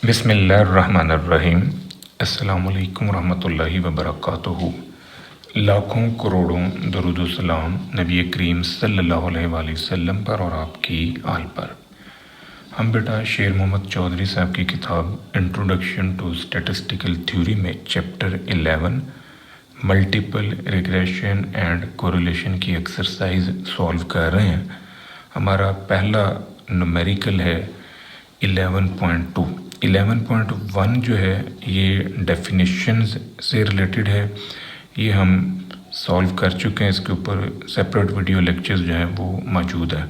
बिस्मिल्लाहिर्रहमानिर्रहीम। अस्सलामुअलैकुम रहमतुल्लाहि व बरकातुहू। लाखों करोड़ों दरूद व सलाम नबी करीम सल्लल्लाहु अलैहि वसल्लम पर और आपकी आल पर। हम बेटा शेर मोहम्मद चौधरी साहब की किताब इंट्रोडक्शन टू स्टैटिस्टिकल थ्योरी में chapter 11 multiple regression and correlation की एक्सरसाइज सॉल्व कर रहे हैं। हमारा पहला न्यूमेरिकल है 11.2। 11.1 जो है ये डेफिनेशंस से रिलेटेड है, ये हम सॉल्व कर चुके हैं। इसके ऊपर सेपरेट वीडियो लेक्चर्स जो हैं वो मौजूद है।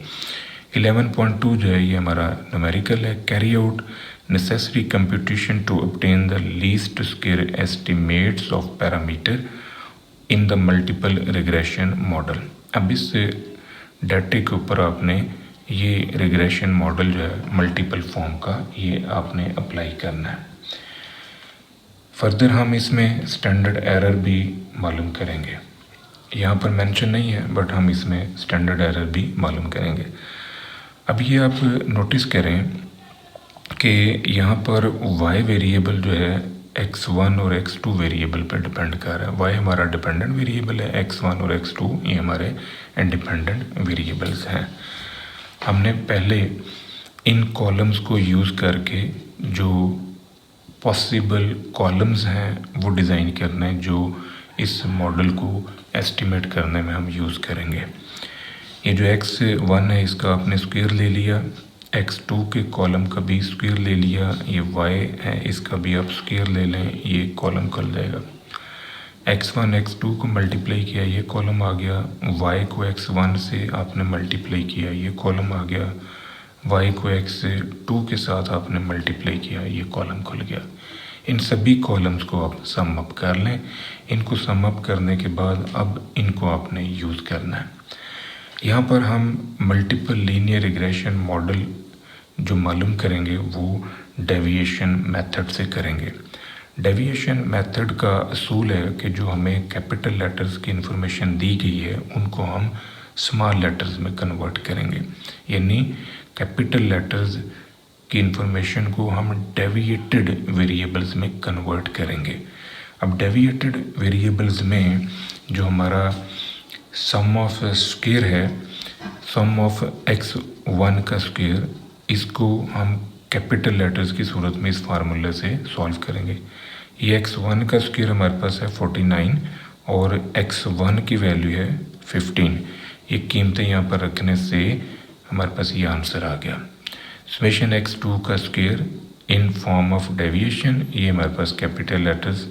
11.2 जो है ये हमारा न्यूमेरिकल है। Carry out necessary computation to obtain the least square estimates of parameter in the multiple regression model. अब इस डाटे के ऊपर आपने ये रिग्रेशन मॉडल जो है मल्टीपल फॉर्म का ये आपने अप्लाई करना है। फर्दर हम इसमें स्टैंडर्ड एरर भी मालूम करेंगे। यहाँ पर मेंशन नहीं है बट हम इसमें स्टैंडर्ड एरर भी मालूम करेंगे। अब ये आप नोटिस करें कि यहाँ पर y वेरिएबल जो है x1 और x2 वेरिएबल पर डिपेंड कर रहा है। y हमारा डिपेंडेंट वेरिएबल है, x1 और x2 ये हमारे इंडिपेंडेंट वेरिएबल्स हैं। हमने पहले इन कॉलम्स को यूज़ करके जो पॉसिबल कॉलम्स हैं वो डिज़ाइन करना है, जो इस मॉडल को एस्टिमेट करने में हम यूज़ करेंगे। ये जो x1 है इसका आपने स्क्वायर ले लिया, x2 के कॉलम का भी स्क्वायर ले लिया, ये y है इसका भी आप स्क्वायर ले लें, ये कॉलम कर जाएगा। x1 x2 को मल्टीप्लाई किया ये कॉलम आ गया, y को x1 से आपने मल्टीप्लाई किया ये कॉलम आ गया, y को x2 के साथ आपने मल्टीप्लाई किया ये कॉलम खुल गया। इन सभी कॉलम्स को आप सम अप कर लें। इनको सम अप करने के बाद अब इनको आपने यूज़ करना है। यहाँ पर हम मल्टीपल लीनियर रिग्रेशन मॉडल जो मालूम करेंगे वो डेविएशन मेथड से करेंगे। डेविएशन मेथड का असूल है कि जो हमें कैपिटल लेटर्स की इंफॉर्मेशन दी गई है उनको हम स्मॉल लेटर्स में कन्वर्ट करेंगे, यानी कैपिटल लेटर्स की इंफॉर्मेशन को हम डेविएटेड वेरिएबल्स में कन्वर्ट करेंगे। अब डेविएटेड वेरिएबल्स में जो हमारा सम ऑफ स्क्वायर है, सम ऑफ x1 का स्क्वायर, इसको हम कैपिटल लेटर्स की सूरत में इस फार्मूले से सॉल्व करेंगे। ये x1 का स्क्वायर हमारे पास है 49 और x1 की वैल्यू है 15। ये कीमतें यहाँ पर रखने से हमारे पास ये आंसर आ गया। समेशन x2 का square in form of deviation, ये हमारे पास कैपिटल लेटर्स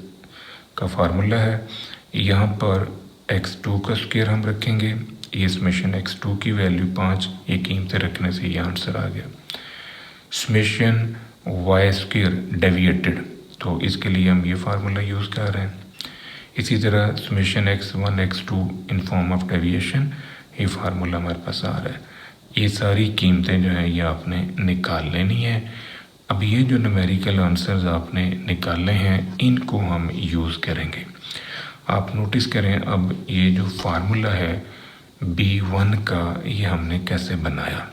का फार्मूला है। यहाँ पर x2 का स्क्वायर हम रखेंगे, ये समेशन x2 की वैल्यू 5, ये कीमतें रखने से ये आंसर आ गया। समेशन y स्क्वायर डेविएटेड, तो इसके लिए हम ये फार्मूला यूज़ कर रहे हैं। इसी तरह summation x1 x2 in form of deviation, ये फार्मूला हमारे पास आ रहा है। ये सारी कीमतें जो हैं ये आपने निकाल लेनी है। अब ये जो न्यूमेरिकल आंसर्स आपने निकाले हैं इनको हम यूज़ करेंगे। आप नोटिस करें अब ये जो फार्मूला है b1 का ये हमने कैसे बनाया,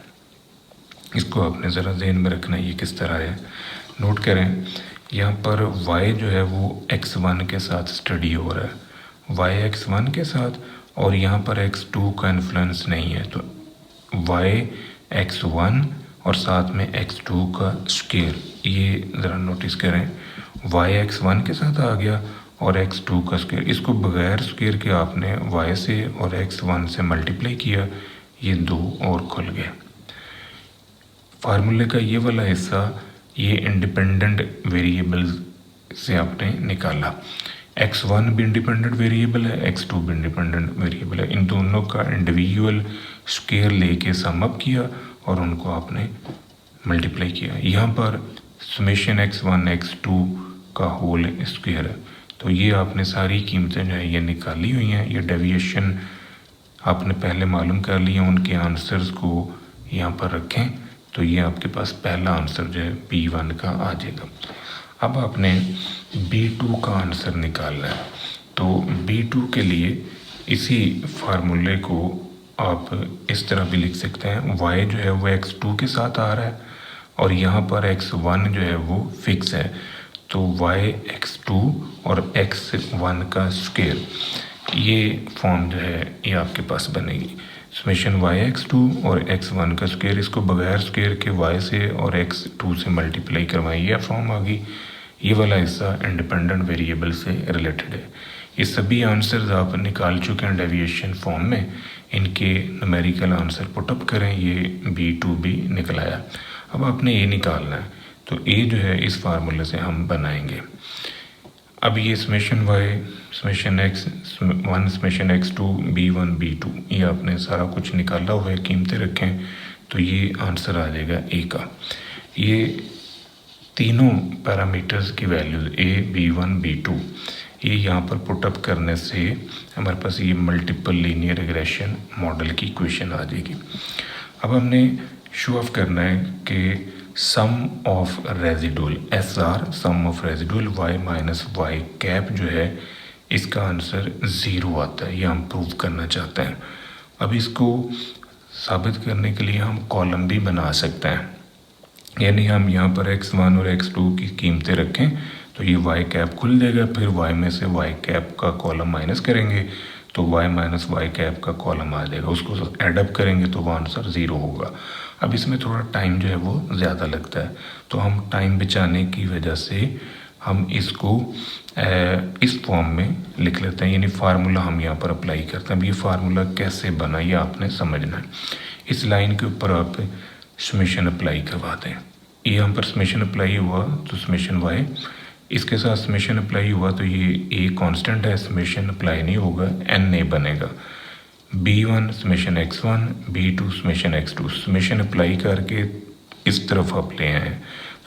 इसको आपने ज़रा ज़हन में रखना है ये किस तरह है। नोट करें यहाँ पर y जो है वो x1 के साथ स्टडी हो रहा है, y x1 के साथ, और यहाँ पर x2 का इन्फ्लुएंस नहीं है, तो y x1 और साथ में x2 का स्क्वायर, ये ज़रा नोटिस करें y x1 के साथ आ गया और x2 का स्क्वायर, इसको बगैर स्क्वायर के आपने y से और x1 से मल्टीप्लाई किया, ये 2 और खुल गया। फार्मूले का ये वाला हिस्सा ये इंडिपेंडेंट वेरिएबल्स से आपने निकाला। x1 भी इंडिपेंडेंट वेरिएबल है, x2 भी इंडिपेंडेंट वेरिएबल है। इन दोनों का इंडिविजुअल स्क्वायर लेके सम अप किया और उनको आपने मल्टीप्लाई किया। यहाँ पर समेशन x1 x2 का होल स्क्वायर है, तो ये आपने सारी कीमतें जो है ये निकाली हुई हैं। ये डेविएशन आपने पहले मालूम कर लिया, उनके आंसर्स को यहाँ पर रखें, तो ये आपके पास पहला आंसर जो है b1 का आ जाएगा। अब आपने b2 का आंसर निकालना है, तो b2 के लिए इसी फार्मूले को आप इस तरह भी लिख सकते हैं। y जो है वो x2 के साथ आ रहा है और यहाँ पर x1 जो है वो फिक्स है, तो yx2 और x1 का स्क्वायर, ये फॉर्म जो है ये आपके पास बनेगी। समेशन yx2 और x1 का स्क्वायर, इसको बगैर स्क्वायर के y से और x2 से मल्टीप्लाई करवाएं, ये फॉर्म आ गई। ये वाला हिस्सा इंडिपेंडेंट वेरिएबल से रिलेटेड है। ये सभी आंसर्स आप निकाल चुके हैं डेविएशन फॉर्म में, इनके न्यूमेरिकल आंसर पुटअप करें, ये B2B निकल आया। अब आपने ये निकालना है, तो ए जो है इस फार्मूले से हम बनाएंगे। अब ये summation y, summation x1, summation x2, b1, b2, ये आपने सारा कुछ निकाला हुआ है, कीमतें रखें, तो ये आंसर आ जाएगा ए का। ये तीनों पैरामीटर्स की वैल्यूज a, b1, b2, ये यहाँ पर पुटअप करने से हमारे पास ये मल्टीपल लीनियर रिग्रेशन मॉडल की इक्वेशन आ जाएगी। अब हमने शो ऑफ करना है कि sum of residual SR, sum of residual y minus y cap जो है इसका आंसर 0 आता है, ये हम प्रूव करना चाहते हैं। अब इसको साबित करने के लिए हम कॉलम भी बना सकते हैं, यानी हम यहाँ पर x1 और x2 की कीमतें रखें तो ये y कैप खुल जाएगा, फिर y में से y कैप का कॉलम माइनस करेंगे तो y माइनस वाई कैप का कॉलम आ जाएगा, उसको एडअप करेंगे तो वो आंसर 0 होगा। अब इसमें थोड़ा टाइम जो है वो ज़्यादा लगता है, तो हम टाइम बचाने की वजह से हम इसको इस फॉर्म में लिख लेते हैं, यानी फार्मूला हम यहाँ पर अप्लाई करते हैं। अब ये फार्मूला कैसे बना ये आपने समझना है। इस लाइन के ऊपर आप समेशन अप्लाई करवा दें, ये हम पर समेशन अप्लाई हुआ तो समेशन y, इसके साथ समेशन अप्लाई हुआ तो ये a कांस्टेंट है, समेशन अप्लाई नहीं होगा, na बनेगा। b1 summation x1, b2 summation x2, summation apply करके इस तरफ आप ले आए,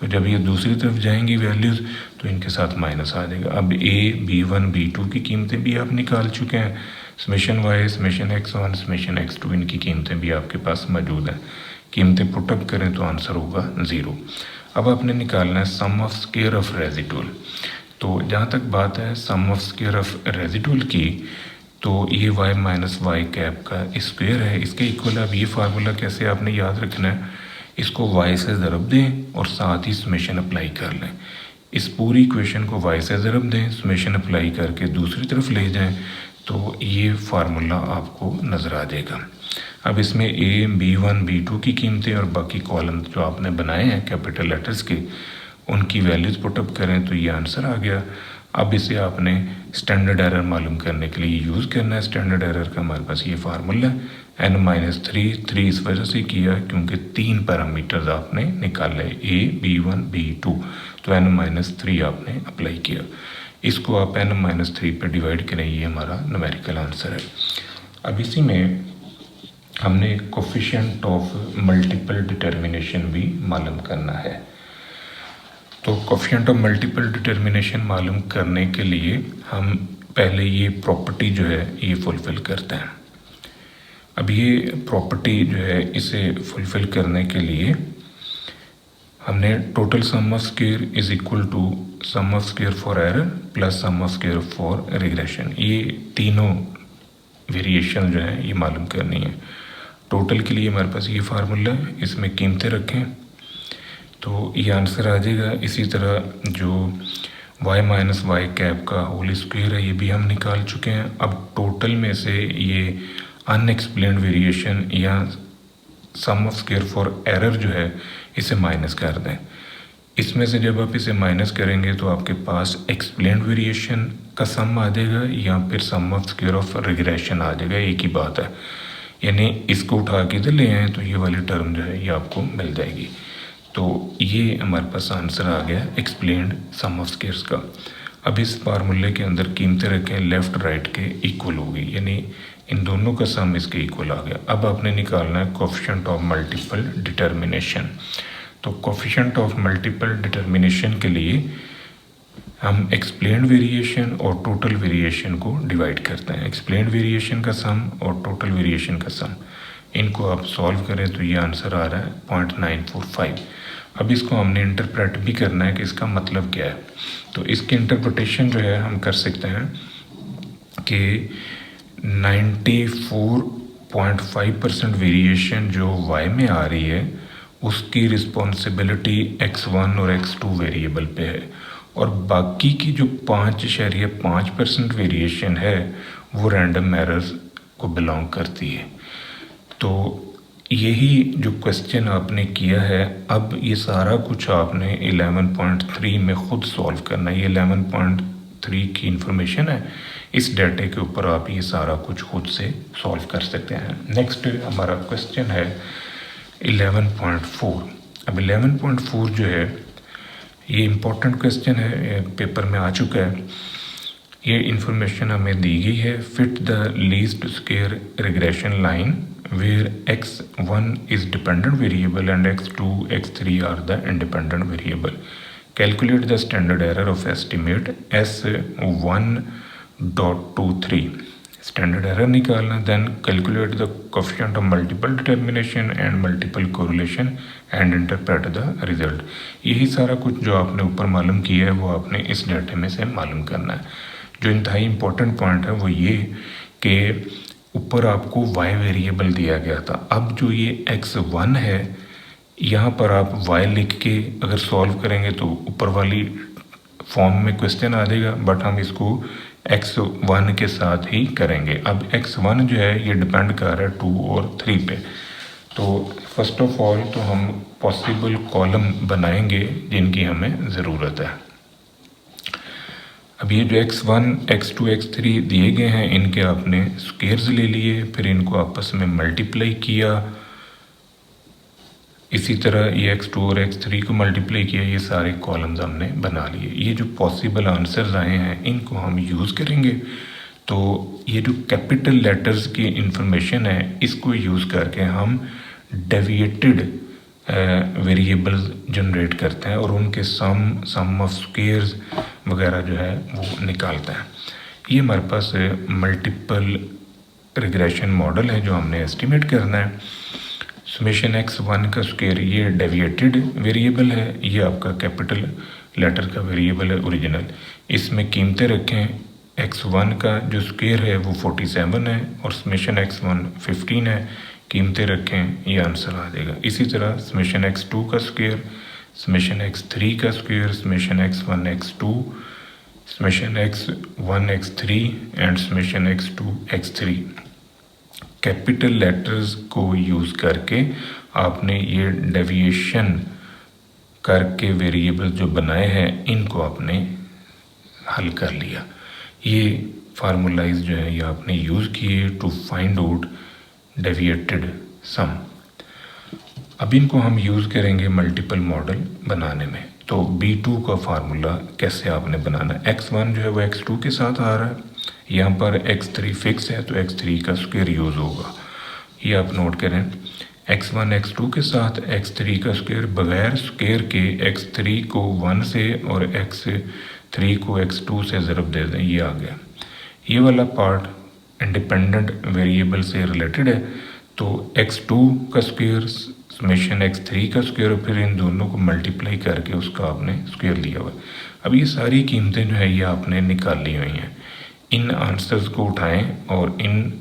तो जब ये दूसरी तरफ जाएंगी वैल्यूज़ तो इनके साथ माइनस आ जाएगा। अब a, b1, b2 की कीमतें भी आप निकाल चुके हैं, summation y, summation x1, summation x2, इनकी कीमतें भी आपके पास मौजूद हैं। कीमतें पुटअप करें तो आंसर होगा 0। अब आपने निकालना है sum of square of residual. तो जहाँ तक बात है sum of square of residual की, तो ये y माइनस वाई कैप का स्क्वायर है, इसके इक्वल। अब ये फार्मूला कैसे आपने याद रखना है, इसको y से ज़रब दें और साथ ही समेशन अप्लाई कर लें। इस पूरी इक्वेशन को y से ज़रब दें, समेशन अप्लाई करके दूसरी तरफ ले जाएं, तो ये फार्मूला आपको नज़र आ जाएगा। अब इसमें a, b1, b2 की कीमतें और बाकी कॉलम जो आपने बनाए हैं कैपिटल लेटर्स के, उनकी वैल्यूज़ पुटअप करें तो ये आंसर आ गया। अब इसे आपने स्टैंडर्ड एरर मालूम करने के लिए यूज़ करना है। स्टैंडर्ड एरर का हमारे पास ये फार्मूला है n-3 इस वजह से किया क्योंकि 3 पैरामीटर्स आपने निकाले, a, b1, b2, तो n-3 आपने अप्लाई किया। इसको आप n-3 पे डिवाइड करें, ये हमारा न्यूमेरिकल आंसर है। अब इसी में हमने कोफिशिएंट ऑफ मल्टीपल डिटर्मिनेशन भी मालूम करना है। तो कोफिशिएंट ऑफ मल्टीपल डिटर्मिनेशन मालूम करने के लिए हम पहले ये प्रॉपर्टी जो है ये फुलफ़िल करते हैं। अब ये प्रॉपर्टी जो है इसे फुलफ़िल करने के लिए हमने total sum of square is equal to sum of square for error plus sum of square for regression, ये तीनों वेरिएशन जो है ये मालूम करनी है। टोटल के लिए हमारे पास ये फार्मूला है, इसमें कीमतें रखें तो ये आंसर आ जाएगा। इसी तरह जो y माइनस वाई कैप का होल स्क्वायर है ये भी हम निकाल चुके हैं। अब टोटल में से ये अनएक्सप्लेन्ड वेरिएशन या सम ऑफ स्क्वायर फॉर एरर जो है इसे माइनस कर दें। इसमें से जब आप इसे माइनस करेंगे तो आपके पास एक्सप्लेन्ड वेरिएशन का सम आ जाएगा या फिर सम ऑफ स्क्वायर ऑफ रिग्रेशन आ जाएगा, एक ही बात है। यानी इसको उठा के इधर ले आए तो ये वाली टर्म जो है ये आपको मिल जाएगी। तो ये हमारे पास आंसर आ गया एक्सप्लेन्ड सम ऑफ स्क्वायर्स का। अब इस फार्मूले के अंदर कीमतें रखें लेफ़्ट राइट के इक्वल होगी, यानी इन दोनों का सम इसके इक्वल आ गया। अब आपने निकालना है कोफिशिएंट ऑफ मल्टीपल डिटर्मिनेशन। तो कोफिशिएंट ऑफ मल्टीपल डिटर्मिनेशन के लिए हम एक्सप्लेन्ड वेरिएशन और टोटल वेरिएशन को डिवाइड करते हैं। एक्सप्लेन्ड वेरिएशन का सम और टोटल वेरिएशन का सम, इनको आप सॉल्व करें तो ये आंसर आ रहा है 0.945। अब इसको हमने इंटरप्रेट भी करना है कि इसका मतलब क्या है। तो इसकी इंटरप्रिटेशन जो है हम कर सकते हैं कि 94.5% वेरिएशन जो y में आ रही है उसकी रिस्पॉन्सिबिलिटी x1 और x2 वेरिएबल पे है और बाकी की जो 5.5% वेरिएशन है वो रैंडम एरर्स को बिलोंग करती है। तो यही जो क्वेश्चन आपने किया है, अब ये सारा कुछ आपने 11.3 में ख़ुद सॉल्व करना है। ये 11.3 की इंफॉर्मेशन है, इस डाटे के ऊपर आप ये सारा कुछ खुद से सॉल्व कर सकते हैं। नेक्स्ट हमारा क्वेश्चन है 11.4। अब 11.4 जो है ये इम्पोर्टेंट क्वेश्चन है, ये पेपर में आ चुका है। ये इंफॉर्मेशन हमें दी गई है, fit the least square regression line where x1 is dependent variable and x2, x3 are the independent variable. Calculate the standard error of estimate S1.23. Standard error निकालना, then calculate the coefficient of multiple determination and multiple correlation and interpret the result. यही सारा कुछ जो आपने ऊपर मालूम किया है वो आपने इस डाटे में से मालूम करना है। जो इंतहाई इम्पोर्टेंट पॉइंट है वो ये कि ऊपर आपको y वेरिएबल दिया गया था। अब जो ये x1 है यहाँ पर आप y लिख के अगर सॉल्व करेंगे तो ऊपर वाली फॉर्म में क्वेश्चन आ जाएगा, बट हम इसको x1 के साथ ही करेंगे। अब x1 जो है ये डिपेंड कर रहा है 2 और 3 पे। तो फर्स्ट ऑफ ऑल तो हम पॉसिबल कॉलम बनाएंगे जिनकी हमें ज़रूरत है। अब ये जो x1, x2, x3 दिए गए हैं इनके आपने स्क्वायर्स ले लिए, फिर इनको आपस में मल्टीप्लाई किया, इसी तरह ये x2 और x3 को मल्टीप्लाई किया, ये सारे कॉलम्स हमने बना लिए। ये जो पॉसिबल आंसर्स आए हैं इनको हम यूज़ करेंगे। तो ये जो कैपिटल लेटर्स की इंफॉर्मेशन है इसको यूज़ करके हम डेविएटेड वेरिएबल्स जनरेट करते हैं और उनके सम ऑफ स्क्वायर्स वगैरह जो है वो निकालते हैं। ये हमारे पास मल्टीपल रिग्रेशन मॉडल है जो हमने एस्टिमेट करना है। समेशन x1 का स्क्वायर ये डेविएटेड वेरिएबल है, ये आपका कैपिटल लेटर का वेरिएबल है ओरिजिनल। इसमें कीमतें रखें, x1 का जो स्क्वायर है वो 47 है और समेशन x1 15 है, कीमतें रखें, ये आंसर आ जाएगा। इसी तरह समेशन x2 का स्क्वायर, समेशन x3 का square, summation x1 x2, summation x1 x3 and summation x2 x3। Capital letters को यूज़ करके आपने ये डेविएशन करके वेरिएबल जो बनाए हैं इनको आपने हल कर लिया। ये फार्मूलाइज जो है ये आपने यूज़ किए टू फाइंड आउट डेविएटेड सम। अब इनको हम यूज़ करेंगे मल्टीपल मॉडल बनाने में। तो B2 का फार्मूला कैसे आपने बनाना है, x1 जो है वो x2 के साथ आ रहा है, यहाँ पर x3 फिक्स है तो x3 का स्क्वायर यूज़ होगा। ये आप नोट करें, x1 x2 के साथ x3 का स्क्वायर बगैर स्क्वायर के x3 को 1 से और x3 को x2 से ज़रब दे दें, ये आ गया। ये वाला पार्ट इंडिपेंडेंट वेरिएबल से रिलेटेड है, तो x2 का स्क्वायर समेशन x3 का स्क्वायर, फिर इन दोनों को मल्टीप्लाई करके उसका आपने स्क्वायर लिया हुआ है। अब ये सारी कीमतें जो है ये आपने निकाल ली हुई हैं। इन आंसर्स को उठाएं और इन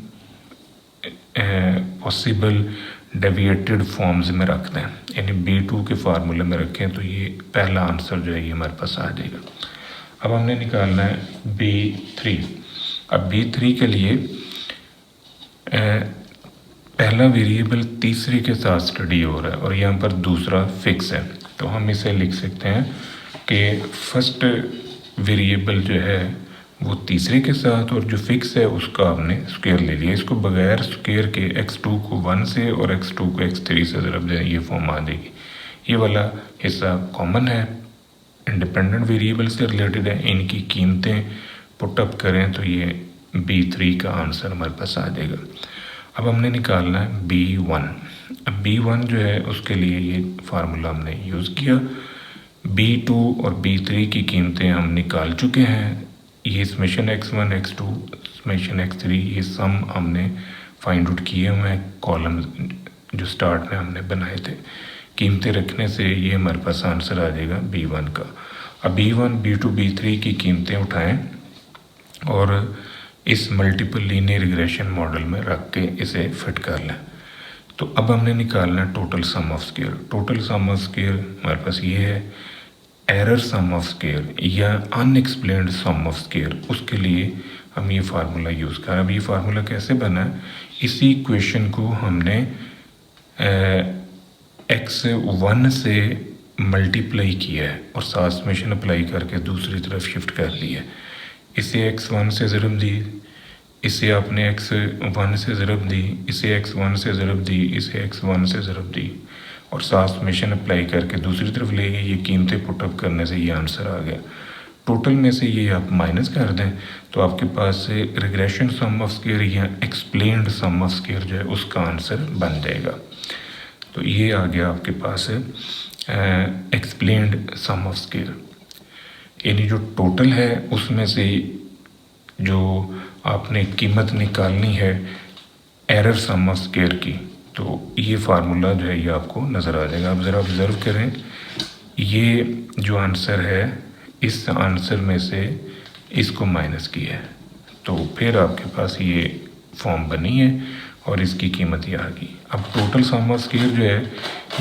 पॉसिबल डेविएटेड फॉर्म्स में रख दें, यानी B2 के फार्मूले में रखें, तो ये पहला आंसर जो है ये हमारे पास आ जाएगा। अब हमने निकालना है B3। अब B3 के लिए पहला वेरिएबल तीसरे के साथ स्टडी हो रहा है और यहाँ पर दूसरा फिक्स है, तो हम इसे लिख सकते हैं कि फर्स्ट वेरिएबल जो है वो तीसरे के साथ और जो फिक्स है उसका हमने स्क्वायर ले लिया। इसको बगैर स्क्वायर के x2 को 1 से और x2 को x3 से ज़रब दें, ये फॉर्म आ जाएगी। ये वाला हिस्सा कॉमन है, इंडिपेंडेंट वेरिएबल से रिलेटेड है, इनकी कीमतें पुटअप करें तो ये B3 का आंसर हमारे पास आ जाएगा। अब हमने निकालना है B1। अब B1 जो है उसके लिए ये फार्मूला हमने यूज़ किया। B2 और B3 की कीमतें हम निकाल चुके हैं। ये summation x1 x2 summation x3 ये सम हमने फाइंड आउट किए हुए हैं, कॉलम जो स्टार्ट में हमने बनाए थे। कीमतें रखने से ये हमारे पास आंसर आ जाएगा B1 का। अब B1, B2, B3 की कीमतें उठाएं और इस मल्टीपल लीनियर रिग्रेशन मॉडल में रख के इसे फिट कर लें। तो अब हमने निकालना है total sum of square. Total sum of square हमारे पास ये है, एरर सम ऑफ स्क्वायर या अनएक्सप्लेन्ड सम ऑफ स्क्वायर, उसके लिए हम ये फार्मूला यूज़ करें। अब ये फार्मूला कैसे बना है, इसी इक्वेशन को हमने x1 से मल्टीप्लाई किया है और साथ समेशन अप्लाई करके दूसरी तरफ शिफ्ट कर लिया है। इसे x1 से ज़रब दी, इसे आपने x1 से ज़रब दी, इसे x1 से ज़रब दी, इसे x1 से ज़रब दी और साथ समेशन अप्लाई करके दूसरी तरफ ले गए। ये कीमतें पुटअप करने से ये आंसर आ गया। टोटल में से ये आप माइनस कर दें तो आपके पास रिग्रेशन सम ऑफ स्क्वायर या एक्सप्लेन्ड सम ऑफ स्क्वायर जो है उसका आंसर बन जाएगा। तो ये आ गया आपके पास एक्सप्लेन्ड सम ऑफ स्क्वायर, यानी जो टोटल है उसमें से जो आपने कीमत निकालनी है एरर सम ऑफ स्क्वायर की, तो ये फार्मूला जो है ये आपको नज़र आ जाएगा। आप ज़रा ऑब्ज़र्व करें, ये जो आंसर है इस आंसर में से इसको माइनस किया है, तो फिर आपके पास ये फॉर्म बनी है और इसकी कीमत ये आ गई। अब टोटल सम ऑफ स्क्वायर जो है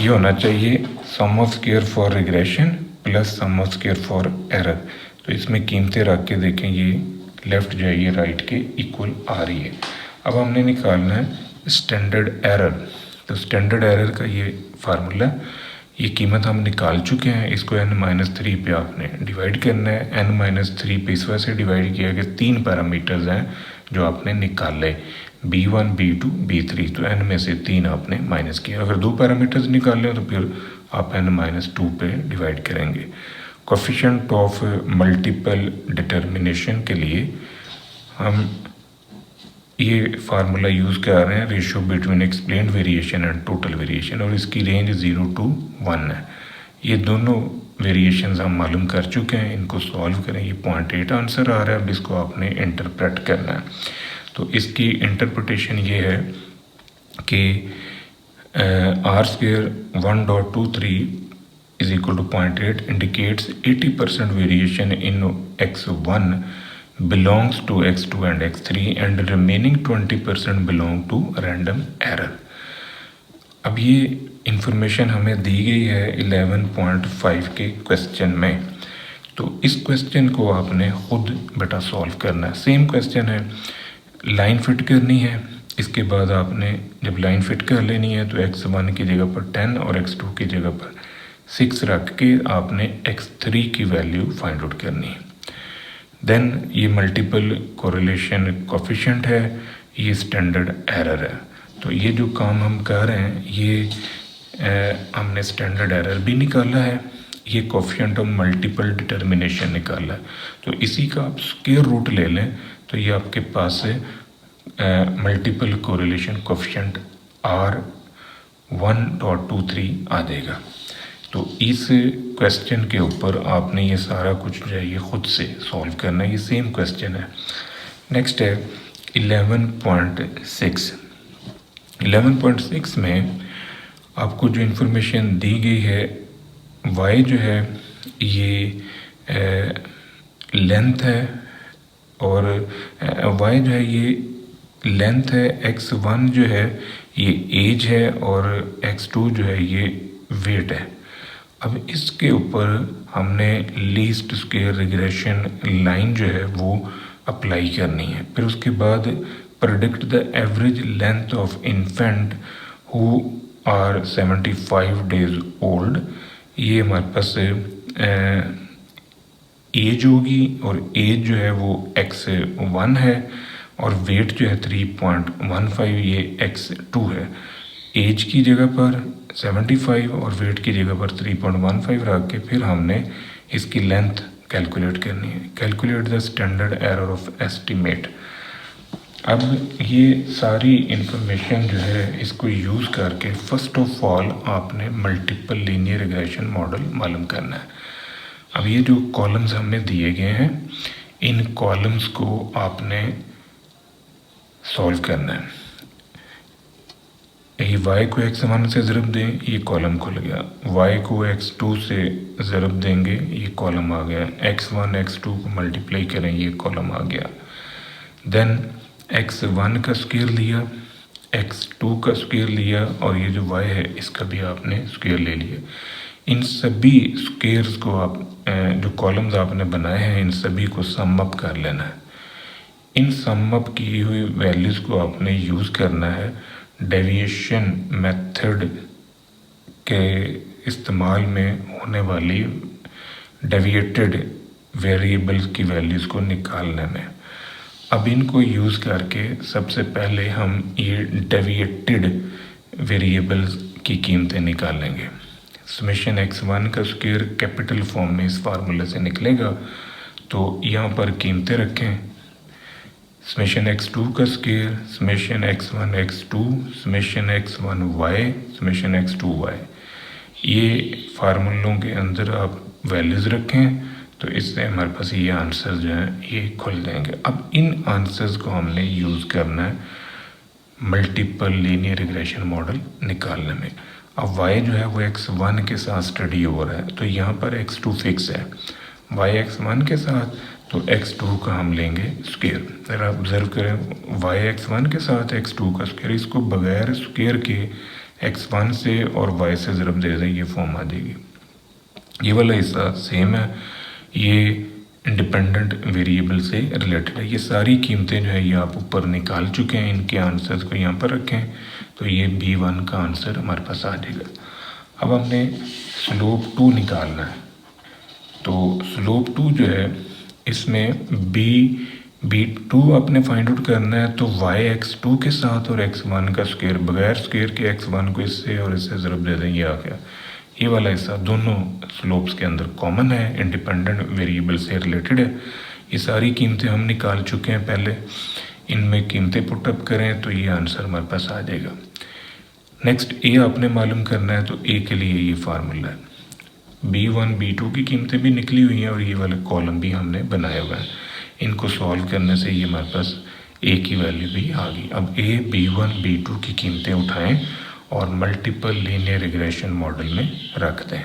ये होना चाहिए sum of square for regression plus sum of square for error. तो इसमें कीमतें रख के देखें, ये लेफ़्ट जो है ये राइट के इक्वल आ रही है। अब हमने निकालना है स्टैंडर्ड एरर। तो स्टैंडर्ड एरर का ये फार्मूला, ये कीमत हम निकाल चुके हैं। इसको n-3 पे आपने डिवाइड करना है। n-3 पे इस वजह से डिवाइड किया कि 3 पैरामीटर्स हैं जो आपने निकाले, b1 b2 b3, तो n में से 3 आपने माइनस किया। अगर 2 पैरामीटर्स निकाले तो फिर आप n-2 पे डिवाइड करेंगे। कोफिशिएंट ऑफ मल्टीपल डिटर्मिनेशन के लिए हम ये फार्मूला यूज़ कर रहे हैं, ratio between explained variation and total variation, और इसकी रेंज 0 to 1 है। ये दोनों वेरिएशंस हम मालूम कर चुके हैं, इनको सॉल्व करें। ये 0.8 आंसर आ रहा है, अब इसको आपने इंटरप्रेट करना है। तो इसकी इंटरप्रिटेशन ये है कि r² 1.23 is equal to 0.8 indicates 80% variation in x1 belongs to x2 and x3 and remaining 20% belong to random error। अब ये इंफॉर्मेशन हमें दी गई है 11.5 के क्वेश्चन में। तो इस क्वेश्चन को आपने खुद बेटा सॉल्व करना है। सेम क्वेश्चन है, लाइन फिट करनी है। इसके बाद आपने जब लाइन फिट कर लेनी है तो x1 की जगह पर 10 और x2 की जगह पर 6 रख के आपने x3 की वैल्यू फाइंड आउट करनी है। देन ये मल्टीपल कोरिलेशन कोफिशिएंट है, ये स्टैंडर्ड एरर है। तो ये जो काम हम कर रहे हैं ये हमने स्टैंडर्ड एरर भी निकाला है, ये कोफिशिएंट ऑफ मल्टीपल डिटर्मिनेशन निकाला है। तो इसी का आप स्क्वायर रूट ले लें तो ये आपके पास मल्टीपल कोरिलेशन कोफिशिएंट R 1.23 आ जाएगा। तो इस क्वेश्चन के ऊपर आपने ये सारा कुछ जो है ये खुद से सॉल्व करना है। ये सेम क्वेश्चन है। नेक्स्ट है 11.6। 11.6 में आपको जो इन्फॉर्मेशन दी गई है, y जो है ये लेंथ है और y जो है ये लेंथ है, x1 जो है ये एज है और x2 जो है ये वेट है। अब इसके ऊपर हमने लीस्ट स्क्वायर रिग्रेशन लाइन जो है वो अप्लाई करनी है। फिर उसके बाद predict the average length of infant who are 75 days old. ये हमारे पास एज होगी और एज जो है वो x1 है और वेट जो है 3.15, ये x2 है। एज की जगह पर 75 और वेट की जगह पर 3.15 रख के फिर हमने इसकी लेंथ कैलकुलेट करनी है। Calculate the standard error of estimate. अब ये सारी इंफॉर्मेशन जो है इसको यूज़ करके फर्स्ट ऑफ ऑल आपने मल्टीपल लीनियर रिग्रेशन मॉडल मालूम करना है। अब ये जो कॉलम्स हमें दिए गए हैं इन कॉलम्स को आपने सॉल्व करना है। ये y को x1 से ज़रब दें, ये कॉलम खुल गया। y को x2 से ज़रब देंगे, ये कॉलम आ गया। x1 x2 को मल्टीप्लाई करें, ये कॉलम आ गया। देन x1 का स्क्वायर लिया, x2 का स्क्वायर लिया और ये जो y है इसका भी आपने स्क्वायर ले लिया। इन सभी स्क्वायर्स को आप जो कॉलम्स आपने बनाए हैं इन सभी को सम अप कर लेना है। इन सम अप की हुई वैल्यूज़ को आपने यूज़ करना है डेविएशन मेथड के इस्तेमाल में होने वाली डेविएटेड वेरिएबल्स की वैल्यूज़ को निकालने में। अब इनको यूज़ करके सबसे पहले हम ये डेविएटेड वेरिएबल्स की कीमतें निकालेंगे। समेशन x1 का स्क्वायर कैपिटल फॉर्म में इस फार्मूले से निकलेगा, तो यहाँ पर कीमतें रखें। समेशन x2 का square, summation x1 x2, summation x1 y, summation x2 y, ये फार्मूलों के अंदर आप वैल्यूज़ रखें तो इससे हमारे पास ये आंसर जो हैं ये खुल जाएंगे। अब इन आंसर्स को हमने यूज़ करना है मल्टीपल लीनियर रिग्रेशन मॉडल निकालने में। अब y जो है वो x1 के साथ स्टडी हो रहा है, तो यहाँ पर x2 फिक्स है, y x1 के साथ, तो x2 का हम लेंगे स्क्वायर। ज़रा ऑब्जर्व करें, y x1 के साथ x2 का स्क्वायर, इसको बगैर स्क्वायर के x1 से और y से ज़रब दे दें, ये फॉर्म आ जाएगी। ये वाला हिस्सा सेम है, ये इंडिपेंडेंट वेरिएबल से रिलेटेड है। ये सारी कीमतें जो है ये आप ऊपर निकाल चुके हैं, इनके आंसर्स को यहाँ पर रखें तो ये B1 का आंसर हमारे पास आ जाएगा। अब हमने स्लोप 2 निकालना है, तो स्लोप 2 जो है इसमें B2 आपने फाइंड आउट करना है, तो y x2 के साथ और x1 का स्क्वायर, बगैर स्क्वायर के x1 को इससे और इससे ज़रब दे दें, ये आ गया। ये वाला हिस्सा दोनों स्लोप्स के अंदर कॉमन है, इंडिपेंडेंट वेरिएबल से रिलेटेड है। ये सारी कीमतें हम निकाल चुके हैं पहले, इनमें कीमतें पुटअप करें तो ये आंसर हमारे पास आ जाएगा। नेक्स्ट ए आपने मालूम करना है, तो ए के लिए ये फार्मूला है। B1 B2 की कीमतें भी निकली हुई हैं और ये वाला कॉलम भी हमने बनाया हुआ है। इनको सॉल्व करने से ये हमारे पास ए की वैल्यू भी आ गई। अब ए B1 B2 की कीमतें उठाएं और मल्टीपल लीनियर रिग्रेशन मॉडल में रख दें,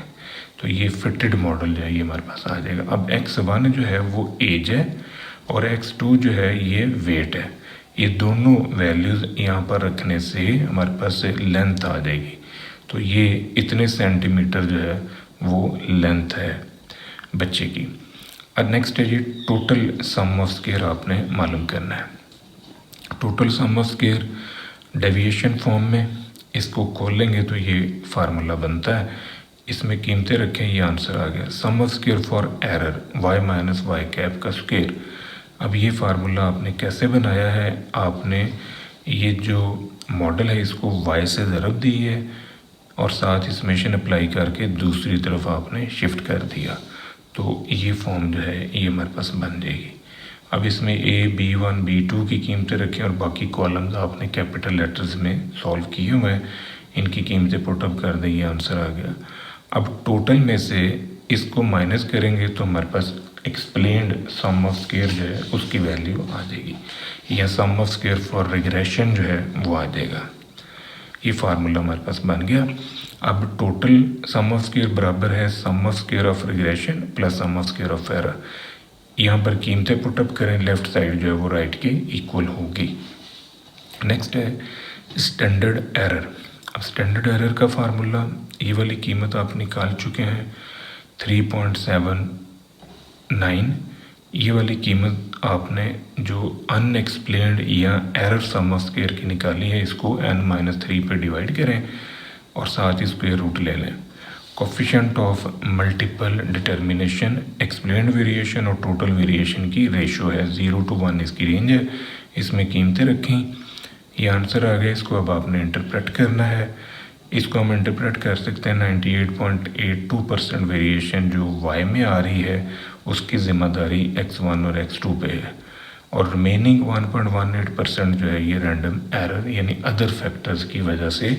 तो ये फिटेड मॉडल जो है ये हमारे पास आ जाएगा। अब x1 जो है वो एज है और x2 जो है ये वेट है। ये दोनों वैल्यूज़ यहाँ पर रखने से हमारे पास लेंथ आ जाएगी, तो ये इतने सेंटीमीटर जो है वो लेंथ है बच्चे की। अब नेक्स्ट है ये टोटल सम ऑफ स्क्वायर आपने मालूम करना है। Total sum of square deviation form में इसको खोलेंगे तो ये फार्मूला बनता है, इसमें कीमतें रखें, ये आंसर आ गया। Sum of square for error y minus y cap का स्क्वायर। अब ये फार्मूला आपने कैसे बनाया है, आपने ये जो मॉडल है इसको y से ज़रब दी है और साथ ही समेशन अप्लाई करके दूसरी तरफ आपने शिफ्ट कर दिया, तो ये फॉर्म जो है ये हमारे पास बन जाएगी। अब इसमें A B1 B2 की कीमतें रखें और बाकी कॉलम्स आपने कैपिटल लेटर्स में सॉल्व किए हुए हैं, इनकी कीमतें पुटअप कर दें, ये आंसर आ गया। अब टोटल में से इसको माइनस करेंगे तो हमारे पास एक्सप्लेन्ड सम ऑफ स्क्वायर जो है उसकी वैल्यू आ जाएगी, या सम ऑफ स्क्वायर फॉर रिग्रेशन जो है वो आ जाएगा। ये फार्मूला हमारे पास बन गया। अब टोटल सम ऑफ स्क्वायर बराबर है sum of square of regression plus sum of square of error. यहाँ पर कीमतें पुटअप करें, लेफ़्ट साइड जो है वो राइट के इक्वल होगी। नेक्स्ट है स्टैंडर्ड एरर। अब स्टैंडर्ड एरर का फार्मूला, ये वाली कीमत आप निकाल चुके हैं 3.79। ये वाली कीमत आपने जो अनएक्सप्लेन्ड या एरर सम ऑफ स्क्वायर की निकाली है, इसको n-3 पे डिवाइड करें और साथ ही स्क्वायर रूट ले लें। Coefficient of multiple determination, explained variation और टोटल वेरिएशन की रेशो है, 0 to 1 इसकी रेंज है। इसमें कीमतें रखें, ये आंसर आ गया। इसको अब आपने इंटरप्रेट करना है। इसको हम इंटरप्रेट कर सकते हैं 98.82% वेरिएशन जो y में आ रही है उसकी ज़िम्मेदारी x1 और x2 पे है, और रिमेनिंग 1.18% जो है ये रैंडम एरर यानी अदर फैक्टर्स की वजह से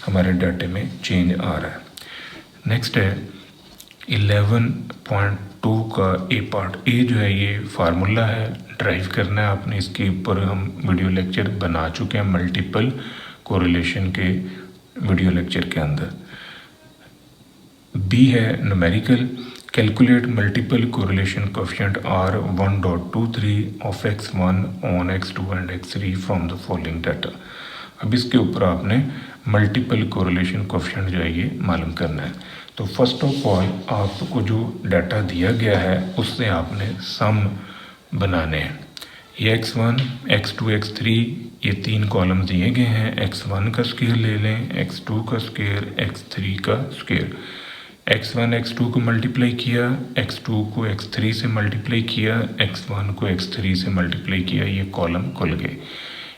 हमारे डाटे में चेंज आ रहा है। नेक्स्ट है 11.2 का ए पार्ट। ए जो है ये फार्मूला है, ड्राइव करना है आपने, इसके ऊपर हम वीडियो लेक्चर बना चुके हैं मल्टीपल कोरिलेशन के वीडियो लेक्चर के अंदर। बी है numerical, calculate multiple correlation coefficient R 1.23 of x1 on x2 and x3 from the following data. अब इसके ऊपर आपने मल्टीपल कोरिलेशन कोफिशिएंट जो है ये मालूम करना है। तो फर्स्ट ऑफ ऑल आपको जो डाटा दिया गया है उससे आपने सम बनाने हैं। ये x1, x2, x3 ये 3 कॉलम दिए गए हैं। x1 का स्क्वायर ले लें, x2 का स्क्वायर, x3 का स्क्वायर। x1 x2 को मल्टीप्लाई किया, x2 को x3 से मल्टीप्लाई किया, x1 को x3 से मल्टीप्लाई किया, ये कॉलम खुल गए।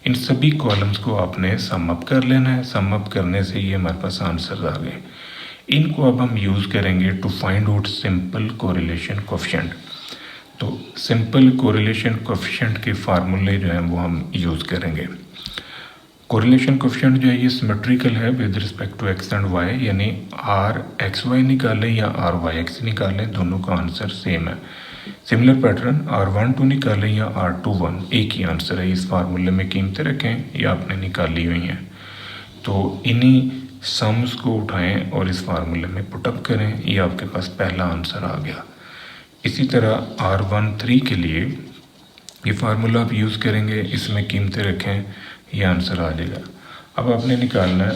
इन सभी कॉलम्स को आपने सम अप कर लेना है। सम अप करने से ये हमारे पास आंसर आ गए। इनको अब हम यूज़ करेंगे to find out simple correlation coefficient. तो सिंपल कोरिलेशन कोफिशिएंट के फार्मूले जो हैं वो हम यूज़ करेंगे। कोरिलेशन कोफिशिएंट जो है ये सिमेट्रिकल है with respect to X and Y, यानी आर एक्स वाई निकालें या आर वाई एक्स निकालें, दोनों का आंसर सेम है। सिमिलर पैटर्न R12 निकालें या R21, एक ही आंसर है। इस फार्मूले में कीमतें रखें, ये आपने निकाली हुई हैं। तो इन्हीं सम्स को उठाएं और इस फार्मूले में पुटअप करें, ये आपके पास पहला आंसर आ गया। इसी तरह R13 के लिए ये फार्मूला आप यूज़ करेंगे, इसमें कीमतें रखें, ये आंसर आ जाएगा। अब आपने निकालना है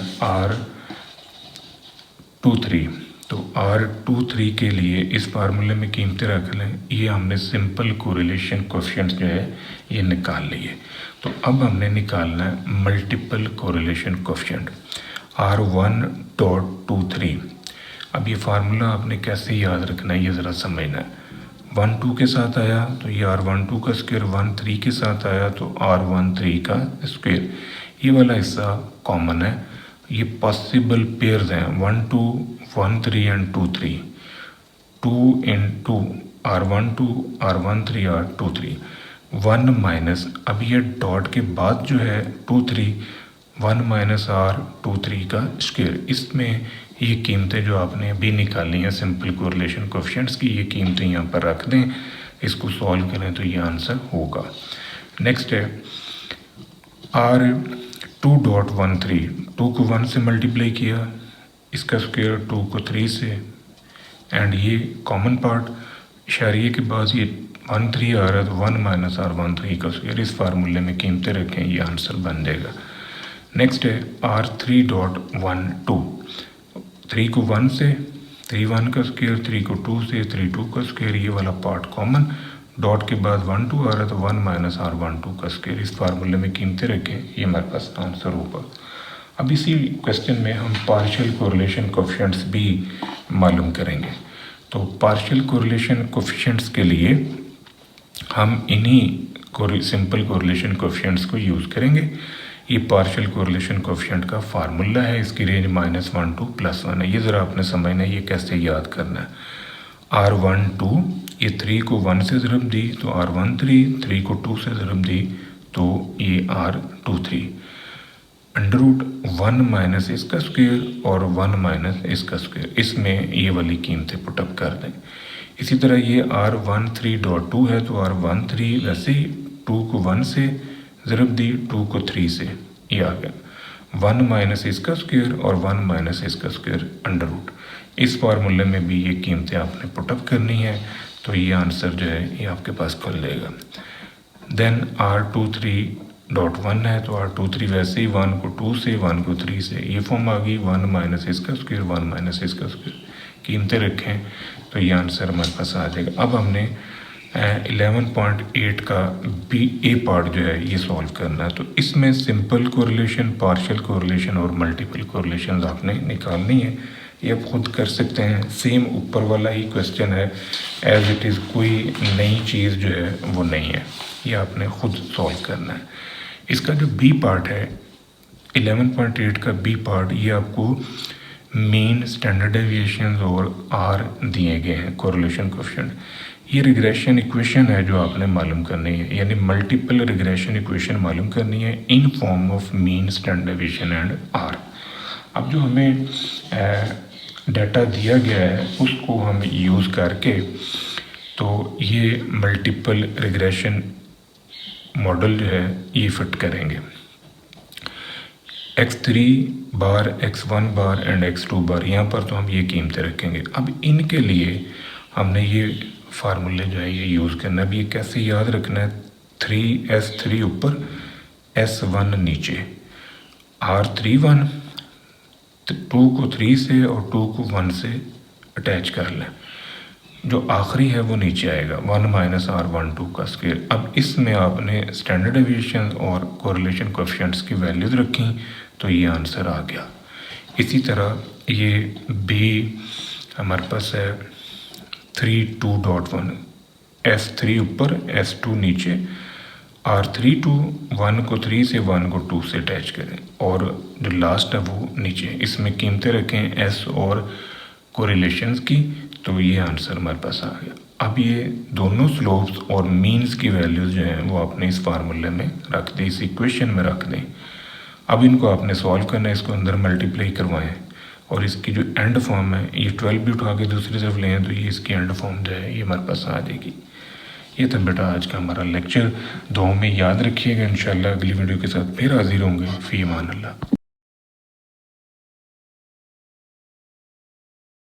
R23। तो R23 के लिए इस फार्मूले में कीमतें रख लें। ये हमने सिंपल कोरिलेशन कोफिशिएंट जो है ये निकाल लिए। तो अब हमने निकालना है मल्टीपल कोरिलेशन कोफिशिएंट R1.23। अब ये फार्मूला आपने कैसे याद रखना है ये ज़रा समझना है। 1 2 के साथ आया तो ये R12 का स्क्वायर, 1 3 के साथ आया तो R13 का स्क्वायर। ये वाला हिस्सा कॉमन है। ये पॉसिबल पेयर्स हैं 1 2 1 3 and 2 3, 2 in 2 R12 R13 R23। 1 minus, अब ये डॉट के बाद जो है 2 3, 1 माइनस R23 का स्क्वायर। इसमें ये कीमतें जो आपने अभी निकाली हैं सिंपल कोरिलेशन कोफिशिएंट्स की, ये कीमतें यहाँ पर रख दें, इसको सॉल्व करें तो ये आंसर होगा। नेक्स्ट है R2.13, 2 को 1 से मल्टीप्लाई किया, इसका स्क्वायर 2 को 3 से, एंड ये कॉमन पार्ट इशारिये के बाद ये 1 3 आ रहा है तो 1 माइनस R13 का स्क्वायर। इस फार्मूले में कीमतें रखें, ये आंसर बन जाएगा। नेक्स्ट है R3.12, 3 को 1 से, 3 1 का स्क्वायर, 3 को 2 से, 3 2 का स्क्वायर, ये वाला पार्ट कॉमन, डॉट के बाद 1 2 आ रहा है तो 1 माइनस R12 का स्क्वायर। इस फार्मूले में कीमतें रखें, ये हमारे पास आंसर होगा। अब इसी क्वेश्चन में हम पार्शियल कोरिलेशन कोफिशिएंट्स भी मालूम करेंगे। तो पार्शियल कोरिलेशन कोफिशिएंट्स के लिए हम इन्हीं सिंपल कोरिलेशन कोफिशिएंट्स को यूज़ करेंगे। ये पार्शियल कोरिलेशन कोफिशिएंट का फार्मूला है, इसकी रेंज -1 to +1 है। ये ज़रा आपने समझना है ये कैसे याद करना है। R12 ये 3 को 1 से ज़रब दी तो R13, 3 को 2 से ज़रब दी तो ये R23, √1 माइनस इसका स्क्वायर और 1 माइनस इसका स्क्वायर, इसमें ये वाली कीमतें पुटअप कर दें। इसी तरह ये R13.2 है तो R13 वैसे ही 2 को 1 से ज़रब दी, 2 को 3 से, ये आ गया 1 माइनस इसका स्क्वायर और 1 माइनस इसका स्क्वायर √। इस फार्मूले में भी ये कीमतें आपने पुटअप करनी है, तो ये आंसर जो है ये आपके पास खुल जाएगा। देन R23.1 है तो R23 वैसे ही 1 को 2 से, 1 को 3 से, ये फॉर्म आ गई 1 माइनस इसका स्क्वायर, 1 माइनस इसका स्क्वायर। कीमतें रखें तो ये आंसर हमारे पास आ जाएगा। अब हमने 11.8 का ए पार्ट जो है ये सॉल्व करना है। तो इसमें सिंपल कोरिलेशन, पार्शियल कोरिलेशन और मल्टीपल कोरिलेशन आपने निकालनी है। ये आप खुद कर सकते हैं, सेम ऊपर वाला ही क्वेश्चन है एज इट इज़, कोई नई चीज़ जो है वो नहीं है, ये आपने खुद सॉल्व करना है। इसका जो बी पार्ट है 11.8 का बी पार्ट, ये आपको मीन, स्टैंडर्ड डेविएशन और आर दिए गए हैं कोरिलेशन कोफिशिएंट। ये रिग्रेशन इक्वेशन है जो आपने मालूम करनी है, यानी मल्टीपल रिग्रेशन इक्वेशन मालूम करनी है in form of mean, standard deviation and R. अब जो हमें डाटा दिया गया है उसको हम यूज़ करके तो ये मल्टीपल रिग्रेशन मॉडल जो है ये फिट करेंगे। x3 bar, x1 bar and x2 बार, यहाँ पर तो हम ये कीमतें रखेंगे। अब इनके लिए हमने ये फार्मूले जो है ये यूज़ करना है। अब ये कैसे याद रखना है, 3S3 ऊपर, S1 नीचे। R3 1, 2 को 3 से और 2 को 1 से अटैच कर लें। जो आखिरी है वो नीचे आएगा 1 माइनस R12 का स्क्वायर। अब इसमें आपने स्टैंडर्ड डेविएशन और कोरिलेशन कोएफिशिएंट्स की वैल्यूज़ रखी तो ये आंसर आ गया। इसी तरह ये बी हमारे पास है 32.1, S3 ऊपर S2 नीचे, R3 टू 1 को 3 से 1 को 2 से अटैच करें और जो लास्ट है वो नीचे। इसमें कीमतें रखें S और कोरिलेशंस की, तो ये आंसर हमारे पास आ गया। अब ये दोनों स्लोप्स और मीन्स की वैल्यूज़ जो हैं वो आपने इस फार्मूले में रख दें, इस इक्वेशन में रख दें। अब इनको आपने सॉल्व करना है, इसको अंदर मल्टीप्लाई करवाएं और इसकी जो एंड फॉर्म है, ये 12 भी उठा के दूसरी तरफ लें तो ये इसकी एंड फॉर्म जो है ये हमारे पास आ जाएगी। ये था बेटा आज का हमारा लेक्चर। दुआ में याद रखिएगा। इंशाल्लाह अगली वीडियो के साथ फिर हाजिर होंगे। फ़ी अमान अल्लाह।